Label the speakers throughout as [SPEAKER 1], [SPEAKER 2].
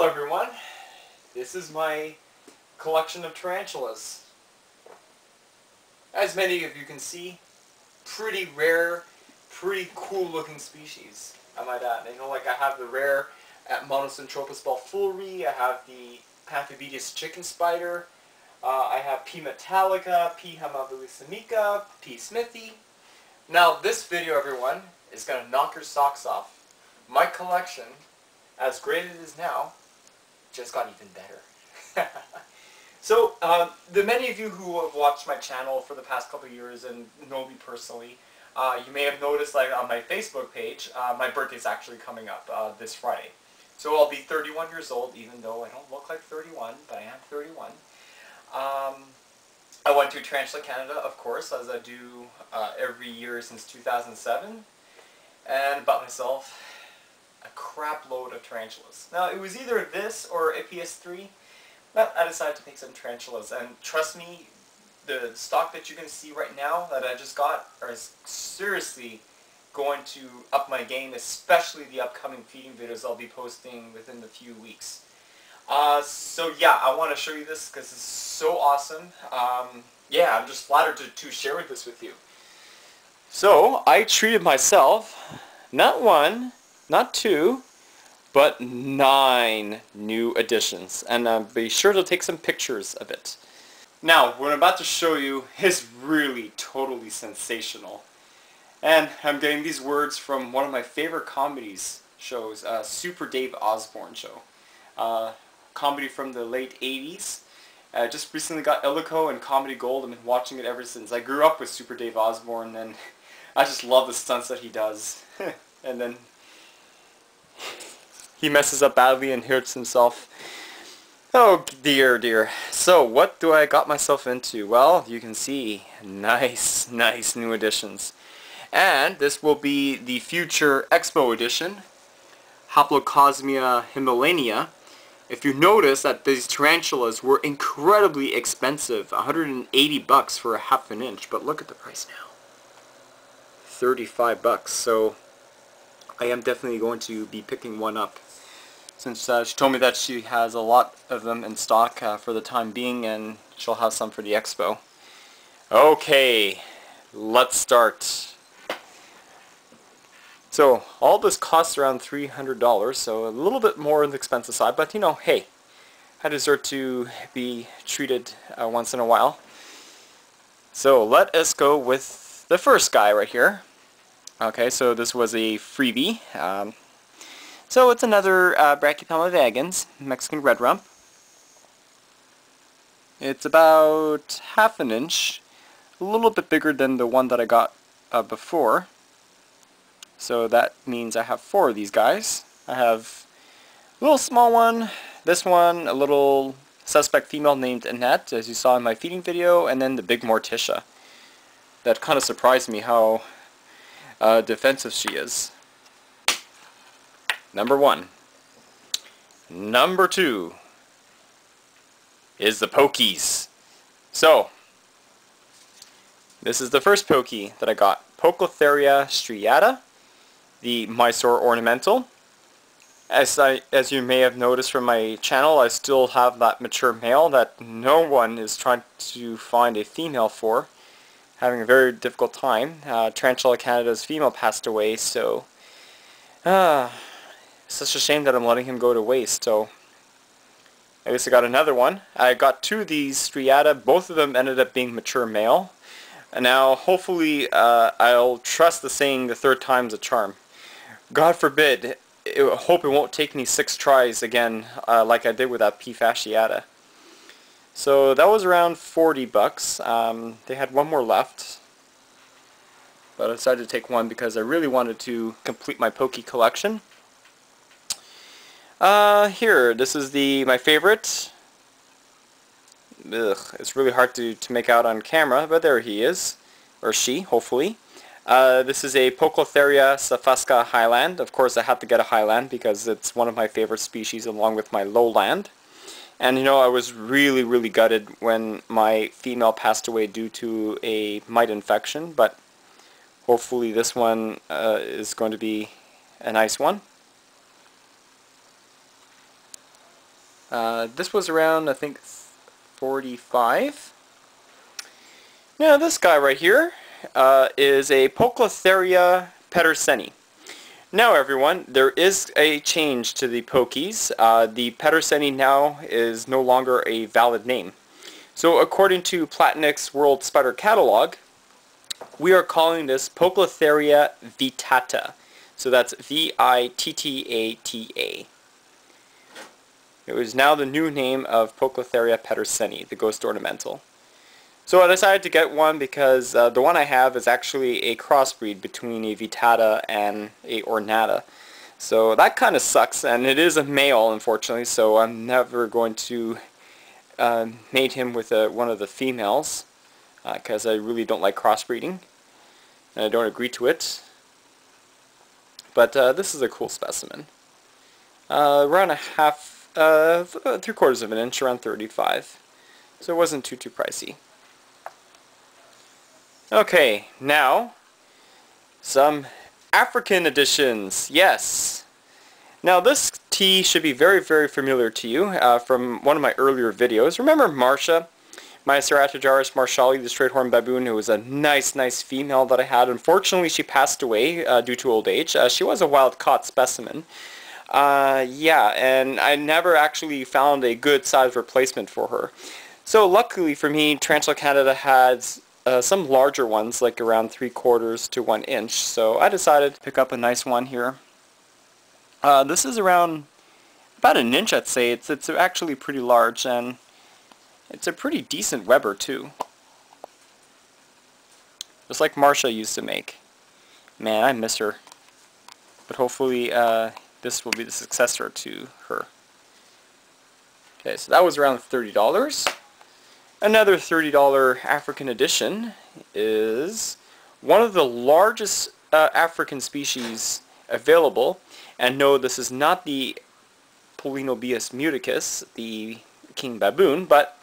[SPEAKER 1] Hello everyone, this is my collection of tarantulas. As many of you can see, pretty rare, pretty cool looking species, I might add. You know, like I have the rare Monocentropus balfouri, I have the Panthobeteus chicken spider, I have P. metallica, P. hamabilisamica, P. smithi. Now this video, everyone, is going to knock your socks off. My collection, as great as it is now, just got even better. So, the many of you who have watched my channel for the past couple of years and know me personally, you may have noticed, like on my Facebook page, my birthday is actually coming up this Friday. So I'll be 31 years old, even though I don't look like 31, but I am 31. I went to Tarantula Canada, of course, as I do every year since 2007, and bought myself a crap load of tarantulas. Now, it was either this or a PS3, but I decided to pick some tarantulas, and trust me, the stock that you can see right now that I just got is seriously going to up my game, especially the upcoming feeding videos I'll be posting within the few weeks. So yeah, I want to show you this because it's so awesome. Yeah, I'm just flattered to share this with you. So, I treated myself, not one, not two, but 9 new additions, and be sure to take some pictures of it. Now, what I'm about to show you is really totally sensational. And I'm getting these words from one of my favorite comedies shows, Super Dave Osborne show. Comedy from the late 80s. I just recently got Illico and Comedy Gold. I've been watching it ever since. I grew up with Super Dave Osborne, and I just love the stunts that he does. And then he messes up badly and hurts himself. Oh dear, dear. So what do I got myself into? Well, you can see nice new additions. And this will be the future Expo edition, Haplocosmia himalaya. If you notice that these tarantulas were incredibly expensive, 180 bucks for a half an inch, but look at the price now. 35 bucks. So I am definitely going to be picking one up, since she told me that she has a lot of them in stock for the time being, and she'll have some for the expo. Okay, let's start. So all this costs around $300, so a little bit more on the expensive side, but you know, hey, I deserve to be treated once in a while. So let us go with the first guy right here. Okay, so this was a freebie. So it's another Brachypelma vagans, Mexican Red Rump. It's about half an inch, a little bit bigger than the one that I got before. So that means I have 4 of these guys. I have a little small one, this one, a little suspect female named Annette, as you saw in my feeding video, and then the big Morticia. That kind of surprised me how defensive she is. Number 1. Number 2 is the Pokies. So, this is the first Pokey that I got. Poecilotheria striata, the Mysore Ornamental. As you may have noticed from my channel, I still have that mature male that no one is trying to find a female for. Having a very difficult time. Tarantula Canada's female passed away, so it's such a shame that I'm letting him go to waste. So I guess I got another one. I got 2 of these striata. Both of them ended up being mature male. And now hopefully I'll trust the saying, the third time's a charm. God forbid, I hope it won't take me 6 tries again like I did with that P. fasciata. So that was around 40 bucks. They had one more left, but I decided to take one because I really wanted to complete my Pokey collection. Here, this is my favorite. Ugh, it's really hard to make out on camera, but there he is, or she, hopefully. This is a Poecilotheria subfusca Highland. Of course, I had to get a Highland because it's one of my favorite species along with my lowland. And you know, I was really gutted when my female passed away due to a mite infection, but hopefully this one is going to be a nice one. This was around, I think, 45. Now this guy right here is a Poecilotheria Petterseni. Now everyone, there is a change to the Pokies. The Petterseni now is no longer a valid name. So according to Platonic's World Spider Catalog, we are calling this Poecilotheria vittata. So that's V-I-T-T-A-T-A. It was now the new name of Poecilotheria Petterseni, the ghost ornamental. So I decided to get one because the one I have is actually a crossbreed between a vittata and a ornata. So that kind of sucks, and it is a male, unfortunately, so I'm never going to mate him with one of the females, because I really don't like crossbreeding, and I don't agree to it. But this is a cool specimen. Around a half, 3/4 of an inch, around 35. So it wasn't too pricey. Okay, now some African editions. Yes. Now this tea should be very familiar to you from one of my earlier videos. Remember Marsha, my Ceratogyrus Marchiali, the straight horn baboon, who was a nice female that I had. Unfortunately, she passed away due to old age. She was a wild caught specimen. Yeah, and I never actually found a good size replacement for her. So luckily for me, Tarantula Canada had some larger ones, like around 3/4 to 1 inch. So I decided to pick up a nice one here. This is around about an inch, I'd say. It's actually pretty large, and it's a pretty decent Weber too. Just like Marsha used to make. Man, I miss her. But hopefully this will be the successor to her. Okay, so that was around $30. Another $30 African edition is one of the largest African species available. And no, this is not the Poecilotheria muticus, the king baboon, but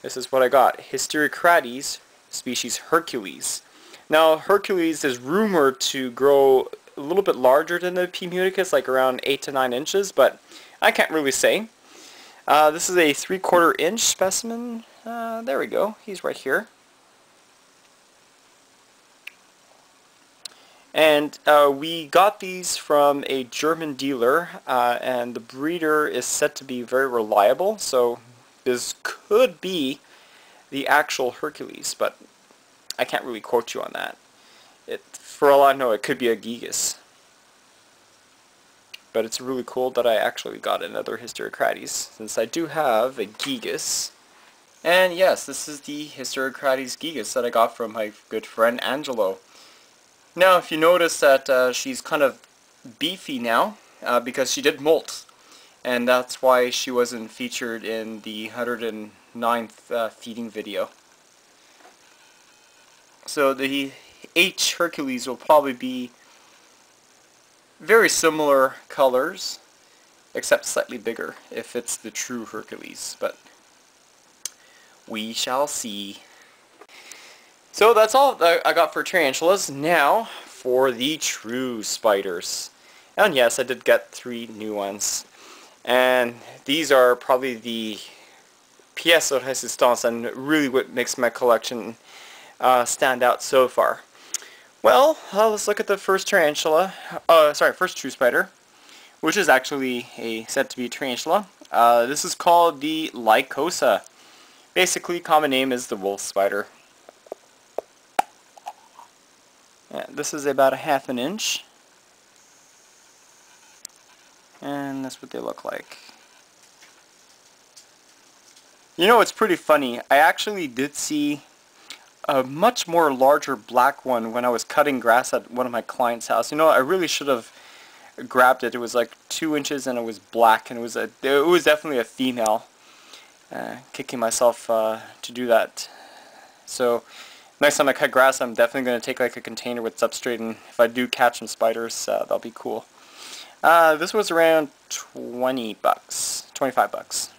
[SPEAKER 1] this is what I got. Hysterocrates species Hercules. Now Hercules is rumored to grow a little bit larger than the P. muticus, like around 8 to 9 inches, but I can't really say. This is a 3/4 inch specimen. There we go. He's right here. And we got these from a German dealer, and the breeder is said to be very reliable, so this could be the actual Hercules, but I can't really quote you on that. For all I know, it could be a gigas. But it's really cool that I actually got another Hysterocrates, since I do have a gigas. And yes, this is the Hysterocrates gigas that I got from my good friend Angelo. Now, if you notice that she's kind of beefy now, because she did molt, and that's why she wasn't featured in the 109th feeding video. So the H. Hercules will probably be very similar colors, except slightly bigger if it's the true Hercules, but we shall see. So that's all that I got for tarantulas. Now for the true spiders. And yes, I did get 3 new ones. And these are probably the pièce de résistance and really what makes my collection stand out so far. Well, let's look at the first tarantula, first true spider, which is actually said to be a tarantula. This is called the Lycosa. Basically, common name is the wolf spider. This is about a 1/2 inch, and that's what they look like. You know, it's pretty funny. I actually did see a much more larger black one when I was cutting grass at one of my clients' house. You know, I really should have grabbed it. It was like 2 inches and it was black, and it was definitely a female. Kicking myself to do that. So next time I cut grass, I'm definitely going to take like a container with substrate, and if I do catch some spiders, that'll be cool. This was around $20, $25.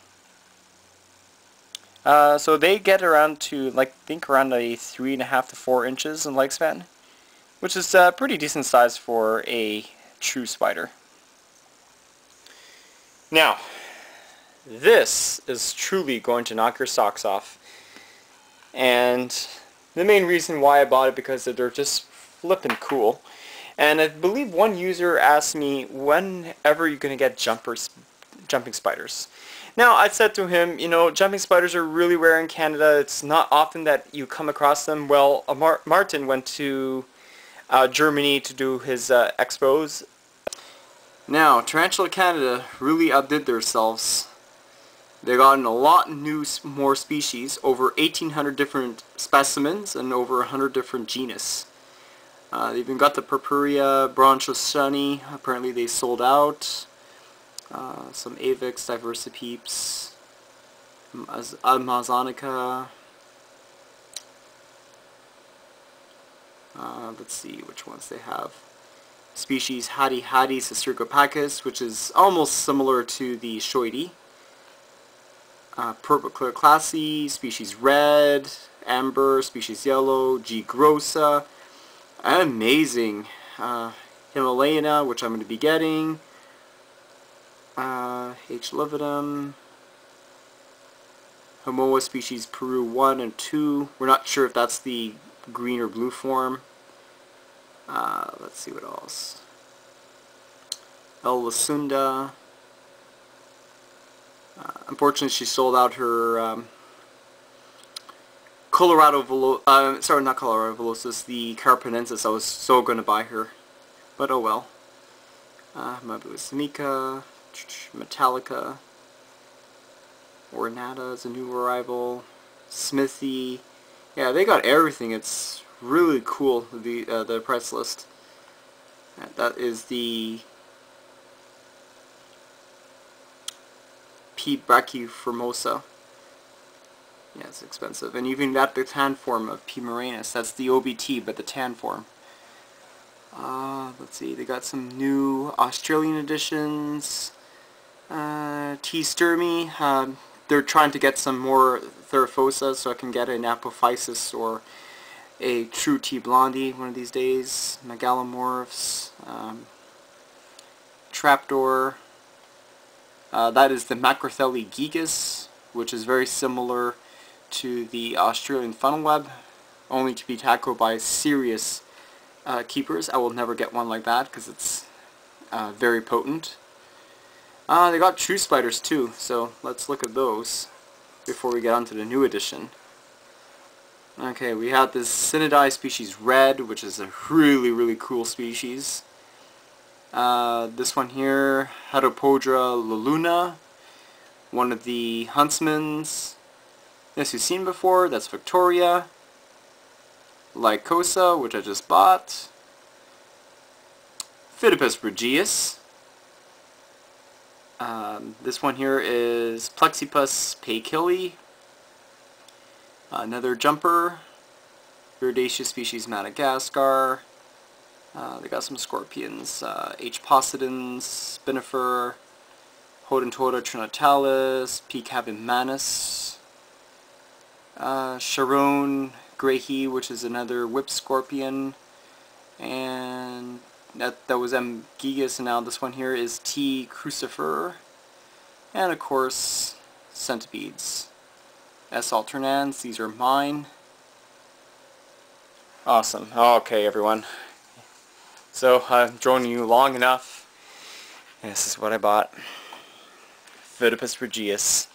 [SPEAKER 1] So they get around to, like, I think around a 3.5 to 4 inches in lifespan, which is a pretty decent size for a true spider. Now, this is truly going to knock your socks off. And the main reason why I bought it because they're just flippin' cool. And I believe one user asked me, whenever you're going to get jumping spiders. Now, I said to him, you know, jumping spiders are really rare in Canada. It's not often that you come across them. Well, Martin went to Germany to do his expos. Now, Tarantula Canada really outdid themselves. They got in a lot more species, over 1,800 different specimens and over 100 different genus. They even got the Purpurea bronchosuni. Apparently they sold out. Some Avix, Diversipeeps, Amazonica. Let's see which ones they have. Species Hattie Cistercopacus, which is almost similar to the Shoidy. Purple Clear Classy, species Red, Amber, species Yellow, G. grossa. Amazing. Himalayana, which I'm going to be getting. H. lividum. Homoa species Peru 1 and 2. We're not sure if that's the green or blue form. Let's see what else. El Lasunda. Unfortunately, she sold out her Colorado Velocis, the Carapanensis. I was so going to buy her, but oh well. Mabuasamica, Metallica, Ornata is a new arrival, Smithy. Yeah, they got everything. It's really cool, the price list. That is the P. Brachypelma. Yeah, it's expensive. And even got the tan form of P. murinus. That's the OBT, but the tan form. Let's see, they got some new Australian editions. T. sturmi. They're trying to get some more Theraphosa so I can get an Apophysis or a true T. blondie one of these days. Megalomorphs. Trapdoor. That is the Macrothelli gigas, which is very similar to the Australian funnel web, only to be tackled by serious keepers. I will never get one like that because it's very potent. They got true spiders too, so let's look at those before we get on to the new edition. Okay, we have this Cynidae species Red, which is a really cool species. This one here, Hadopodra laluna, one of the huntsmans. This you've seen before, that's Victoria. Lycosa, which I just bought. Phiddipus regius. This one here is Plexipus paikili. Another jumper. Iridaceous species Madagascar. They got some scorpions. H. possidens, spinifer, Hodentota trinitalis, P. cavimanus. Sharon Grahey, which is another whip scorpion, and that was M. gigas, and now this one here is T. crucifer, and of course centipedes. S. alternans, these are mine. Awesome. Okay, everyone. So I've drawn you long enough. This is what I bought. Phiddipus regius,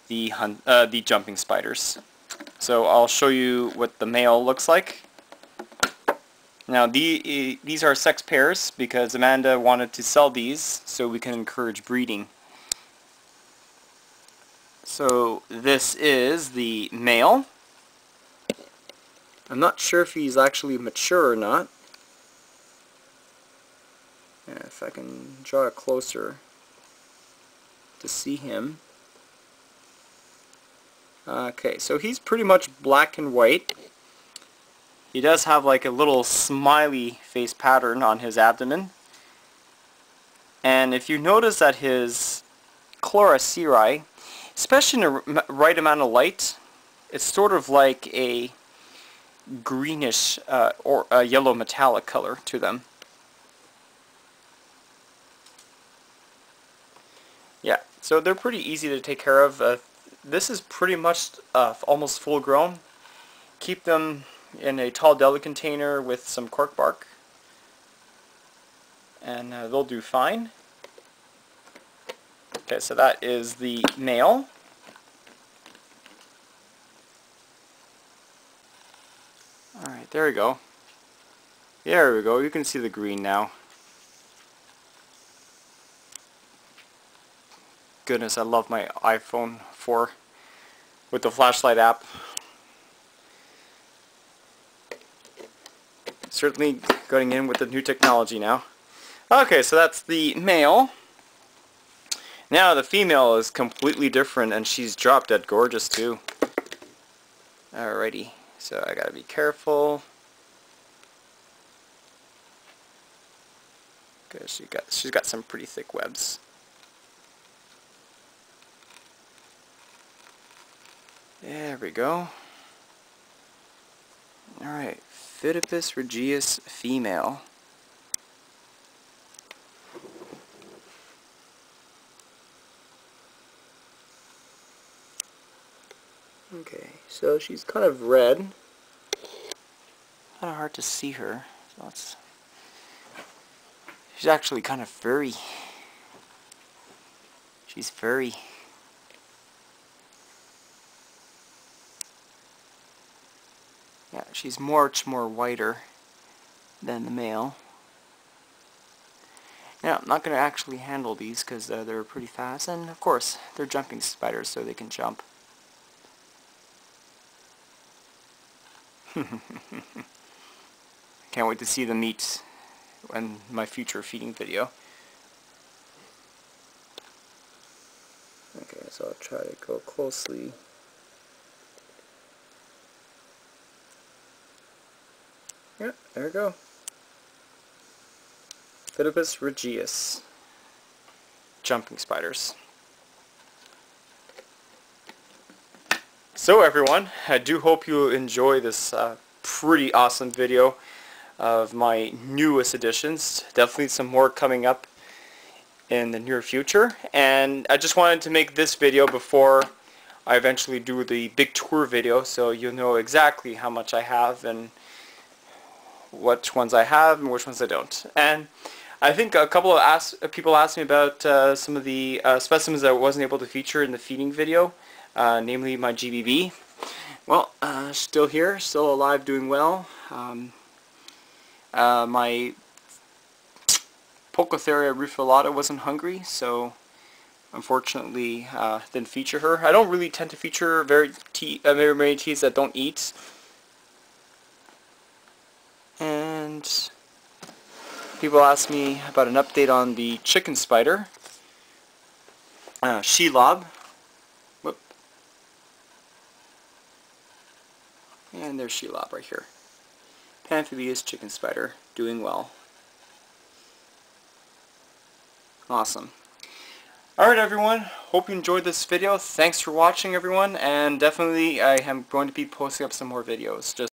[SPEAKER 1] the jumping spiders. So I'll show you what the male looks like. Now these are sex pairs because Amanda wanted to sell these so we can encourage breeding. So this is the male. I'm not sure if he's actually mature or not. If I can draw it closer to see him. Okay, so he's pretty much black and white. He does have like a little smiley face pattern on his abdomen. And if you notice that his chloroceri, especially in the right amount of light, it's sort of like a greenish or a yellow metallic color to them. Yeah, so they're pretty easy to take care of. This is pretty much almost full grown. Keep them in a tall deli container with some cork bark, and they'll do fine. Okay, so that is the male. Alright, there we go. There we go, you can see the green now. Goodness, I love my iPhone 4 with the flashlight app. Certainly going in with the new technology now. Okay, so that's the male. Now the female is completely different, and she's drop dead gorgeous too. Alrighty, so I gotta be careful. Because she's got some pretty thick webs. There we go. Alright, Phiddipus regius female. Okay, so she's kind of red. Kind of hard to see her. So she's actually kind of furry. She's furry. Yeah, she's much more whiter than the male. Now, I'm not going to actually handle these because they're pretty fast, and of course, they're jumping spiders, so they can jump. Can't wait to see them eat in my future feeding video. Okay, so I'll try to go closely. Yeah, there we go. Phiddipus regius. Jumping spiders. So everyone, I do hope you enjoy this pretty awesome video of my newest additions. Definitely some more coming up in the near future. And I just wanted to make this video before I eventually do the big tour video, so you'll know exactly how much I have and which ones I have and which ones I don't. And I think a couple of people asked me about some of the specimens that I wasn't able to feature in the feeding video. Namely my GBB. Well, still here, still alive, doing well. My Poecilotheria rufilata wasn't hungry, so unfortunately didn't feature her. I don't really tend to feature very many teas that don't eat. And people ask me about an update on the chicken spider. Shelob. And there's Shelob right here. Amphibious chicken spider, doing well. Awesome. Alright everyone, hope you enjoyed this video. Thanks for watching everyone, and definitely I am going to be posting up some more videos. Just